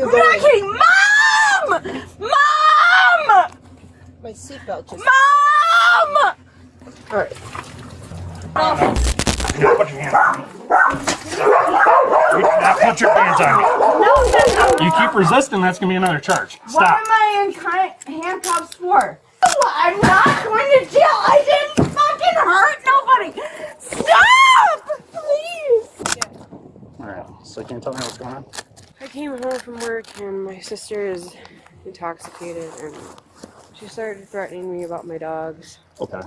I'm not kidding. Mom! Mom! My seatbelt just... Mom! Alright. You gotta put your hands on me. You do not put your hands on me. No. You keep resisting, that's gonna be another charge. What Stop. am I in handcuffs for? I'm not going to jail. I didn't fucking hurt nobody. Stop! Please. Alright, so you can't tell me what's going on? I came home from work and my sister is intoxicated and she started threatening me about my dogs. Okay.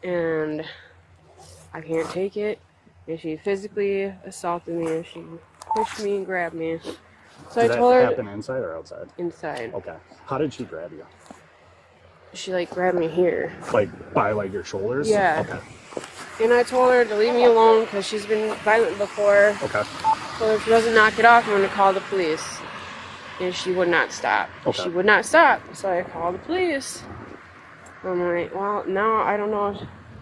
And I can't take it. And she physically assaulted me and she pushed me and grabbed me. So Did I told that her happen inside or outside? inside. Okay. How did she grab you? She like grabbed me here. Like by like your shoulders? Yeah. Okay. And I told her to leave me alone because she's been violent before. Okay. So if she doesn't knock it off, I'm going to call the police. And she would not stop. Okay. She would not stop. So I called the police. I'm like, well, now I don't know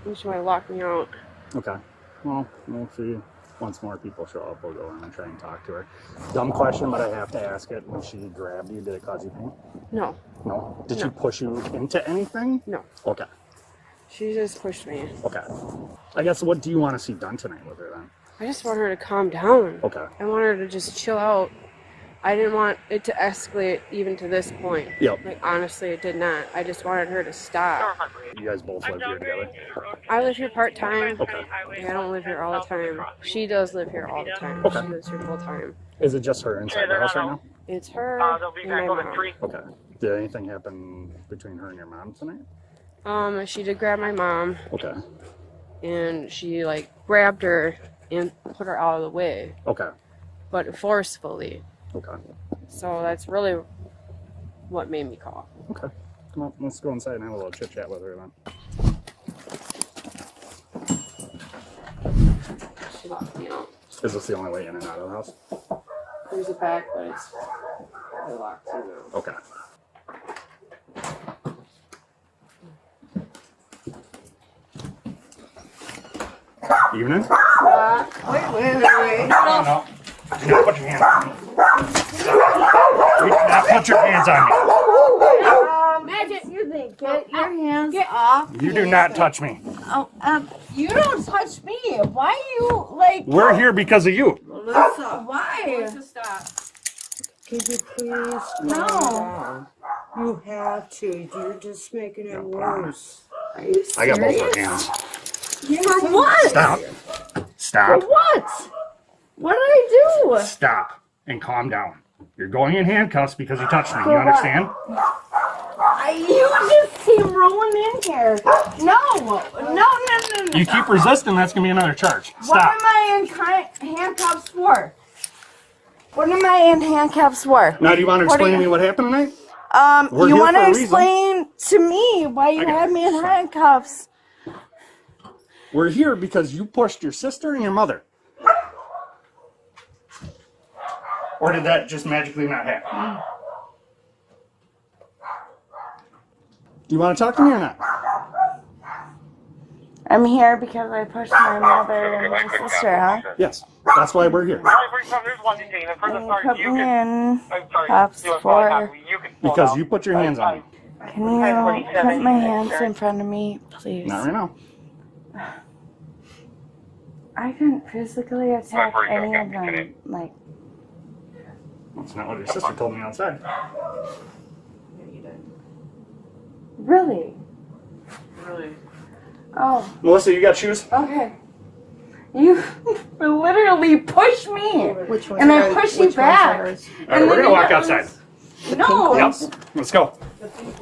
if she might lock me out. Okay. Well, we'll see. Once more people show up, we'll go in and try and talk to her. Dumb question, but I have to ask it. When she grabbed you, did it cause you pain? No. No? Did No. she push you into anything? No. Okay. She just pushed me. Okay. I guess what do you want to see done tonight with her then? I just want her to calm down. Okay. I want her to just chill out. I didn't want it to escalate even to this point. Yep. Like, honestly, it did not. I just wanted her to stop. You guys both live here together? I live here part-time. Okay. I don't live here all the time. She does live here all the time. Okay. She lives here full-time. Is it just her inside the house right now? It's her and my mom. Okay. Did anything happen between her and your mom tonight? She did grab my mom, Okay. and she, like, grabbed her and put her out of the way, Okay. but forcefully. Okay. So that's really what made me call. Okay. Well, let's go inside and have a little chit chat with her then. She locked me out. Is this the only way in and out of the house? There's a back, but it's locked too now. Okay. Evening? Wait. No. Do not put your hands on me. You do not put your hands on me. Excuse me. Get your hands off. You do not touch me. Oh, you don't touch me. Why you like? We're here because of you. Melissa, Why? Stop. could you please No. calm down? You have to. You're just making it worse. Are you serious? I got both our hands. For what? Stop. For Stop. what? What did I do? Stop. And calm down. You're going in handcuffs because you touched me. You For what? understand? You just came rolling in here. No. You keep resisting, that's going to be another charge. What Stop. am I in handcuffs for? What am I in handcuffs for? Now, do you want to What explain do to you- me what happened tonight? We're You here want for a to reason. explain to me why you I got had it. me in handcuffs? We're here because you pushed your sister and your mother. Or did that just magically not happen? Do you want to talk to me or not? I'm here because I pushed my mother and my sister, huh? Yes. That's why we're here. And you put me in cuffs for... Because you put your hands on me. Can you put my hands in front of me, please? Not right now. I didn't physically attack any of them. Like, That's not what your sister told me outside. really? Really? Oh, Melissa, you got shoes? okay. You literally pushed me. Which one? And I pushed you back. All right, we're going to walk outside. No. Yep. Let's go.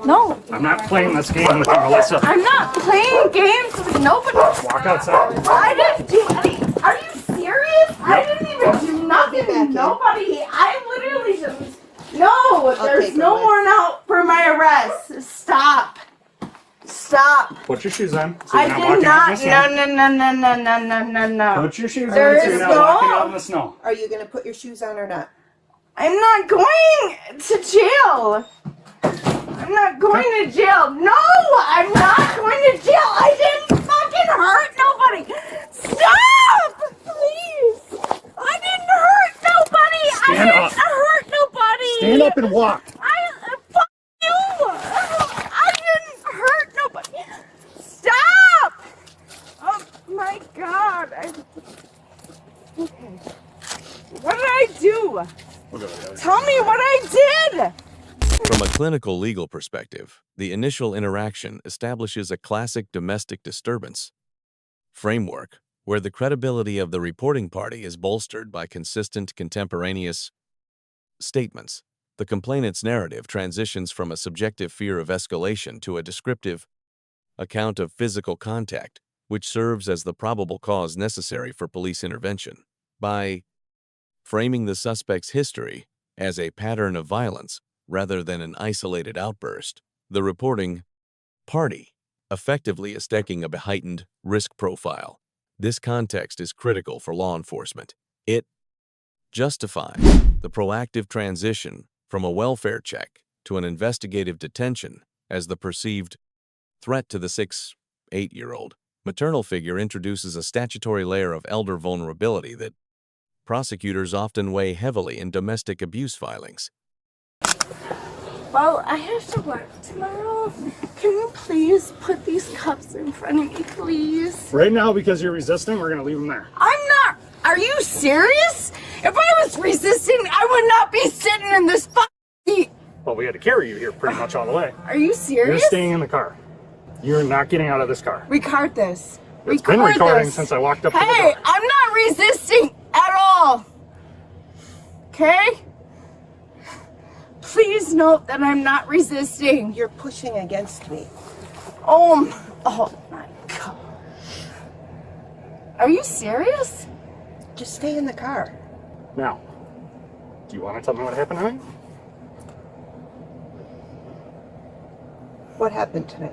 No. I'm not playing this game with you, Melissa. I'm not playing games with nobody. Walk outside. I didn't do any. Are you serious? I didn't even do nothing to nobody. I literally just. No, there's take no her warrant out for my arrest. Stop. Stop. Put your shoes on. So you're I not did walking out in not. the snow. No. Put your shoes There on so you're is not no- walking out in the snow. Are you going to put your shoes on or not? I'm not going to jail. I'm not going to jail. No, I'm not going to jail. I didn't fucking hurt nobody. Stop, please. I didn't hurt nobody. Stand I up. didn't hurt nobody. Stand up and walk. Fuck you! I didn't hurt nobody. Stop! Oh my God! Okay. What did I do? We'll go together. Tell me what I did. From a clinical legal perspective, the initial interaction establishes a classic domestic disturbance framework where the credibility of the reporting party is bolstered by consistent contemporaneous statements. The complainant's narrative transitions from a subjective fear of escalation to a descriptive account of physical contact, which serves as the probable cause necessary for police intervention. By framing the suspect's history as a pattern of violence rather than an isolated outburst, the reporting party effectively is taking a heightened risk profile. This context is critical for law enforcement. It justifies the proactive transition from a welfare check to an investigative detention as the perceived threat to the 6-8-year-old maternal figure introduces a statutory layer of elder vulnerability that prosecutors often weigh heavily in domestic abuse filings. Well, I have to work tomorrow. Can you please put these cups in front of me, please? Right now, because you're resisting, we're going to leave them there. I'm not. Are you serious? If I was resisting, I would not be sitting in this fucking seat. Well, we had to carry you here pretty much all the way. Are you serious? You're staying in the car. You're not getting out of this car. Record this. It's been recording since I walked up to the Hey, door. I'm not resisting at all. Okay? Please note that I'm not resisting. You're pushing against me. Oh my God. Are you serious? Just stay in the car. Now, do you want to tell me what happened tonight? What happened tonight?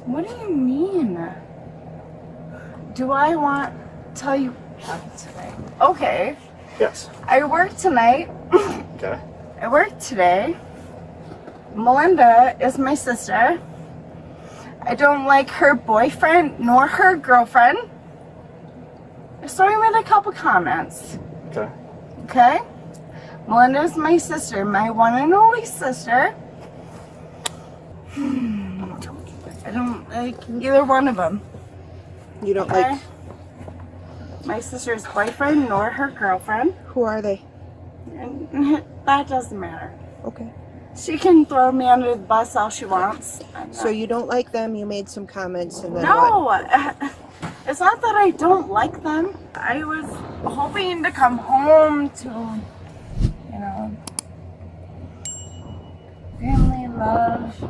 What do you mean? Do I want to tell you what happened tonight? Okay. Yes. I worked tonight. Okay. I worked today. Melinda is my sister. I don't like her boyfriend nor her girlfriend. So I made a couple comments. Okay. Okay? Melinda is my sister, my one and only sister. I don't like either one of them. You don't Okay? like... My sister's boyfriend nor her girlfriend. Who are they? And that doesn't matter. Okay. She can throw me under the bus all she wants. So you don't like them, you made some comments, and then what? No, it's not that I don't like them. I was hoping to come home to, you know, family love.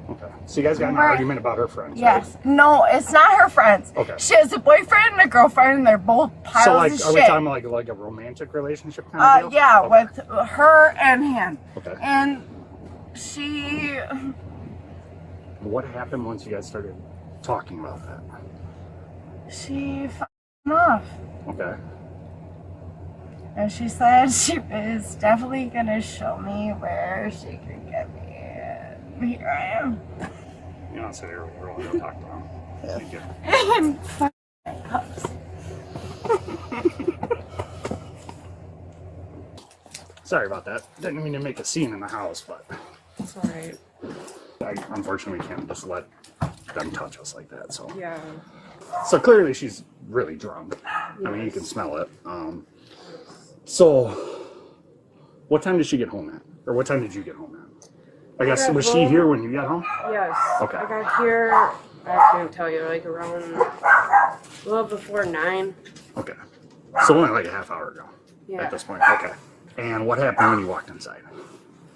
Okay. So you guys got in an We're- argument about her friends, Yes. No, it's not her friends. Okay. She has a boyfriend and a girlfriend, and they're both piles right? So of are we shit. talking like a romantic relationship kind of deal? Yeah, Okay. with her and him. Okay. And she, What happened once you guys started talking about that? she f***ing off. Okay. And she said she was definitely gonna show me where she could get me. And here I am. You don't sit here, we're all going to talk to him. Thank you. And fucking cups. Sorry about that. Didn't mean to make a scene in the house, but It's alright. unfortunately we can't just let them touch us like that. So Yeah. So clearly she's really drunk. I mean, you can smell it. So what time did she get home at? Or what time did you get home at? I guess, got was she home- here when you got home? Yes. Okay. I got here, I can't tell you, like around, well, before 9. Okay. So only like a half hour ago Yeah. at this point. Okay. And what happened when you walked inside?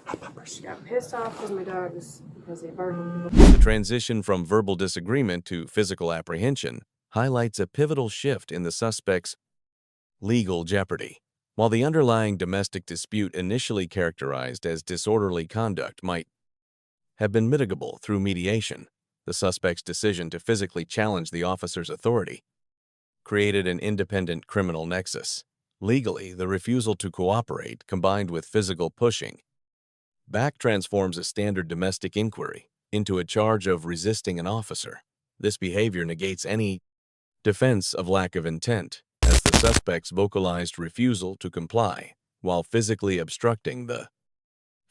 Got pissed off because my dogs, because they barked. The transition from verbal disagreement to physical apprehension highlights a pivotal shift in the suspect's legal jeopardy. While the underlying domestic dispute initially characterized as disorderly conduct might have been mitigable through mediation, the suspect's decision to physically challenge the officer's authority created an independent criminal nexus. Legally, the refusal to cooperate, combined with physical pushing, back transforms a standard domestic inquiry into a charge of resisting an officer. This behavior negates any defense of lack of intent. as the suspect's vocalized refusal to comply while physically obstructing the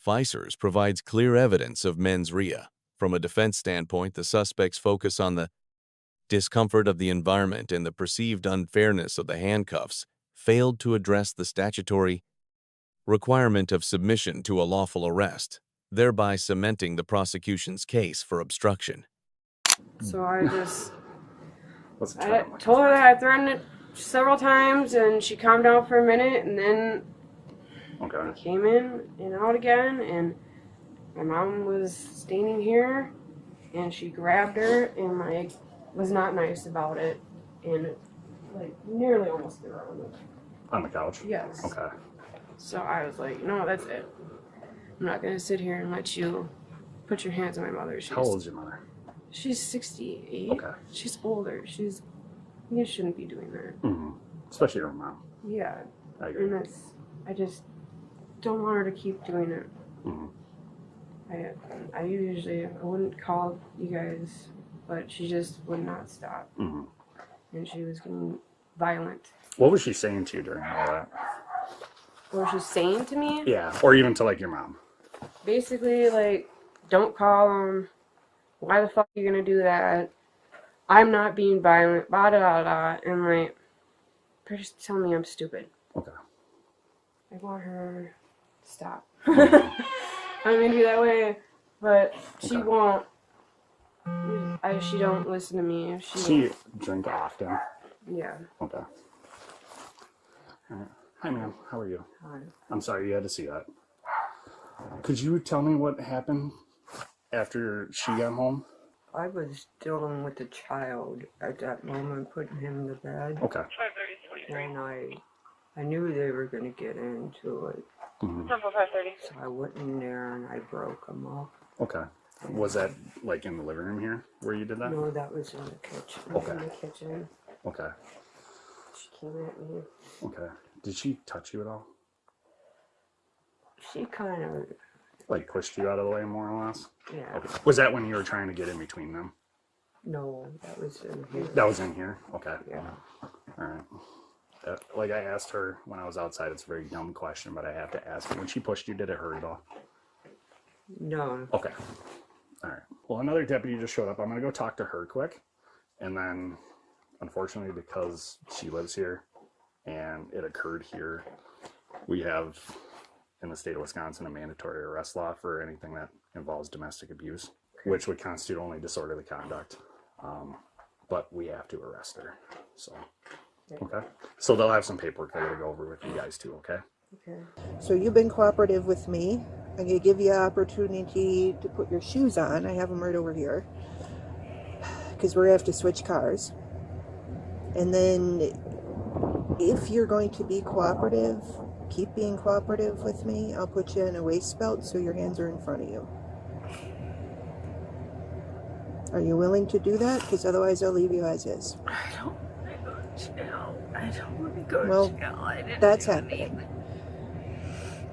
ficers provides clear evidence of mens rea. From a defense standpoint, the suspect's focus on the discomfort of the environment and the perceived unfairness of the handcuffs failed to address the statutory requirement of submission to a lawful arrest, thereby cementing the prosecution's case for obstruction. So I just What's the I timeline? told her that I threatened it several times, and she calmed down for a minute, and then Okay. came in and out again, and my mom was standing here, and she grabbed her and like was not nice about it, and like nearly almost threw her On the couch? Yes. Okay. So I was like, no, that's it. I'm not gonna sit here and let you put your hands on my mother. How old is your mother? She's 68. Okay. She's older. You shouldn't be doing that. Mm-hmm. Especially your mom. Yeah. I agree. And I just don't want her to keep doing it. Mm-hmm. I wouldn't call you guys, but she just would not stop. Mm-hmm. And she was getting violent. What was she saying to you during all that? What was she saying to me? Yeah, or even to like your mom. Basically, like, don't call them. Why the fuck are you gonna do that? I'm not being violent, blah, da, da, da. And like, they're just telling me I'm stupid. Okay. I want her to stop. I don't mean to be that way, but she Okay. won't. She don't listen to me. She drink often. Yeah. Okay. All right. Hi, ma'am. How are you? Hi. I'm sorry you had to see that. Could you tell me what happened after she got home? I was dealing with a child at that moment, putting him to bed, Okay. and I knew they were going to get into it. Mm-hmm. So I went in there and I broke them up. Okay. Was that like in the living room here where you did that? No, that was in the kitchen. Okay. In the kitchen. Okay. She came at me. Okay. Did she touch you at all? She kind of, Like pushed you out of the way more or less? yeah. Okay. Was that when you were trying to get in between them? No, that was in here. That was in here? Okay. Yeah. All right. Like I asked her when I was outside, it's a very dumb question, but I have to ask her. When she pushed you, did it hurt at all? No. Okay. All right. Well, another deputy just showed up. I'm going to go talk to her quick. And then, unfortunately, because she lives here and it occurred here, we have, in the state of Wisconsin, a mandatory arrest law for anything that involves domestic abuse, which would constitute only disorderly conduct. But we have to arrest her. So, okay. So they'll have some paperwork that I gotta go over with you guys too, okay? Okay. So you've been cooperative with me. I'm going to give you an opportunity to put your shoes on. I have them right over here. Because we're going to have to switch cars. And then if you're going to be cooperative, keep being cooperative with me. I'll put you in a waist belt so your hands are in front of you. Are you willing to do that? Because otherwise I'll leave you as is. I don't want to go to jail. I don't want to go Well, to jail. I didn't that's do happening. anything.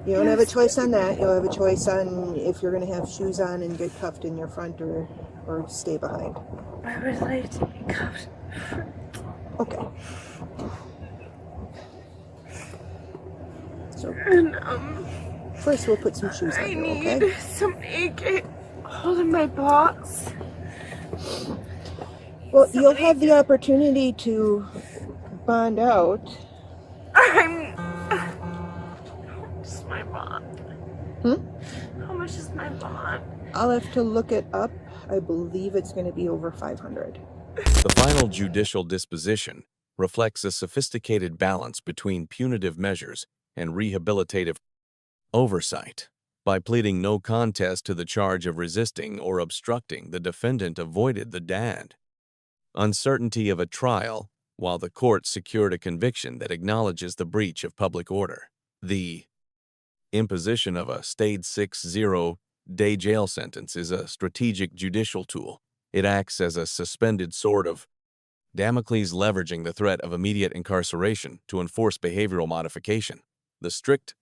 You don't have a choice on that. You'll have a choice on if you're going to have shoes on and get cuffed in your front or stay behind. I would like to be cuffed. Okay. So And first we'll put some shoes I on you, need okay? somebody to get hold of my box. Well, you'll have the opportunity to bond out. How much is my bond? How much is my bond? I'll have to look it up. I believe it's going to be over 500. The final judicial disposition reflects a sophisticated balance between punitive measures and rehabilitative oversight. By pleading no contest to the charge of resisting or obstructing, the defendant avoided the uncertainty of a trial, while the court secured a conviction that acknowledges the breach of public order. The imposition of a stayed 60-day jail sentence is a strategic judicial tool. It acts as a suspended sword of Damocles, leveraging the threat of immediate incarceration to enforce behavioral modification. The strict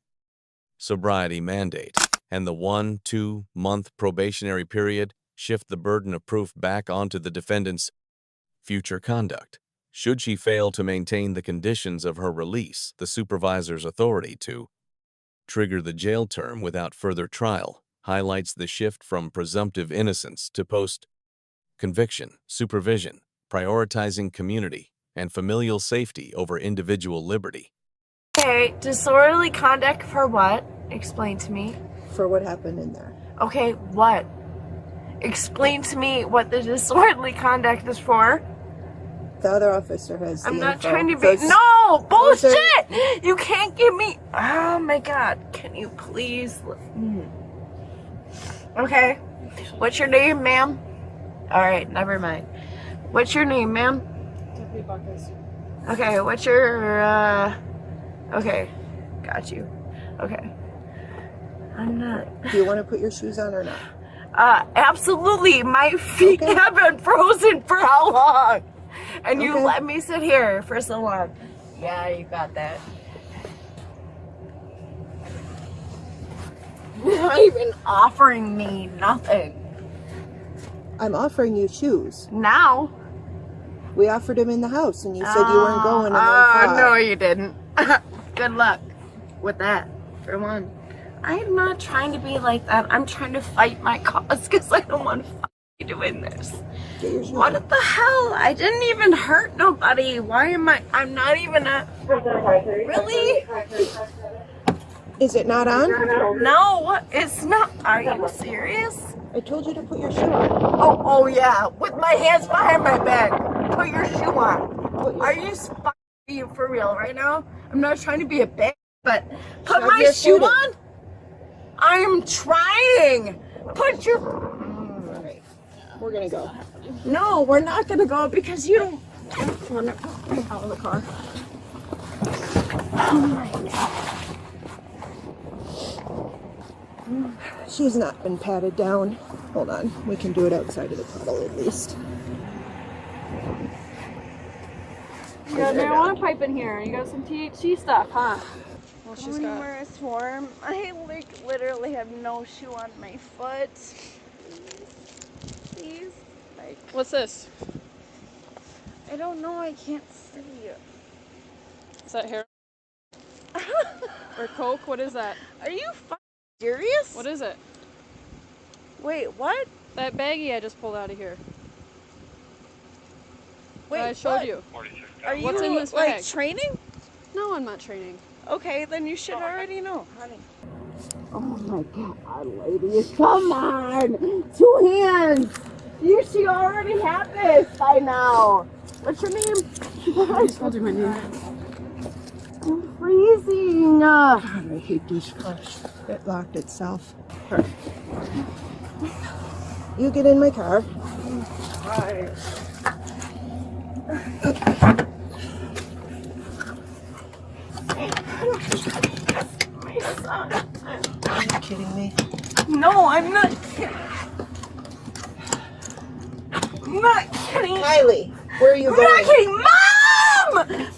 sobriety mandate and the 1-2 month probationary period shift the burden of proof back onto the defendant's future conduct. Should she fail to maintain the conditions of her release, the supervisor's authority to trigger the jail term without further trial highlights the shift from presumptive innocence to post-conviction supervision, prioritizing community and familial safety over individual liberty. Okay, disorderly conduct for what? Explain to me. For what happened in there. Okay, what? Explain to me what the disorderly conduct is for. The other officer has I'm the not info. trying to be. Those- No! those are- Bullshit! You can't give me. Oh my god. Can you please. Okay. What's your name, ma'am? Alright, never mind. What's your name, ma'am? Tiffany Buckus. Okay, what's your. Okay. Got you. Okay. I'm not. Do you want to put your shoes on or not? Absolutely. My feet Okay. have been frozen for how long? And you Okay. let me sit here for so long. Yeah, you got that. You're not even offering me nothing. I'm offering you shoes. Now? We offered them in the house, and you said you weren't going. And then No, you didn't. Good luck with that, for one. I'm not trying to be like that. I'm trying to fight my cause because I don't want to be doing this. Get your shoes What on. the hell? I didn't even hurt nobody. Why am I? I'm not even a. Really? Is it not on? No, it's not. Are you serious? I told you to put your shoe on. Oh yeah. With my hands behind my back. Put your shoe on. Put your Are you being for real right now? I'm not trying to be a bitch, but put Shove my your shoe foot in. on. I'm trying. Put your. All right. We're gonna go. No, we're not gonna go because you don't want to get out of the car. Oh my god. She's not been patted down. Hold on. We can do it outside of the puddle at least. You got a marijuana pipe in here. You got some THC stuff, huh? Well, she's When got. we're a swarm, I literally have no shoe on my foot. Please. What's this? I don't know, I can't see. Is that hair? Or coke? What is that? Are you serious? What is it? Wait, what? That baggie I just pulled out of here. Wait, that I showed what? you. Are you What's in this like bag? training? No, I'm not training. Okay, then you should already know, honey. Oh my god, ladies, come on! 2 hands! You should already have this by now. What's your name? I told you my name. I'm freezing. God, I hate these cars. It locked itself. All right. You get in my car. My son. Are you kidding me? No, I'm not kidding. I'm not kidding. Kylie, where are you I'm not going? kidding.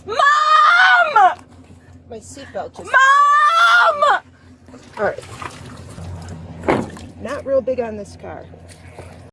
Mom! Mom! My seatbelt just. Mom! All right. Not real big on this car.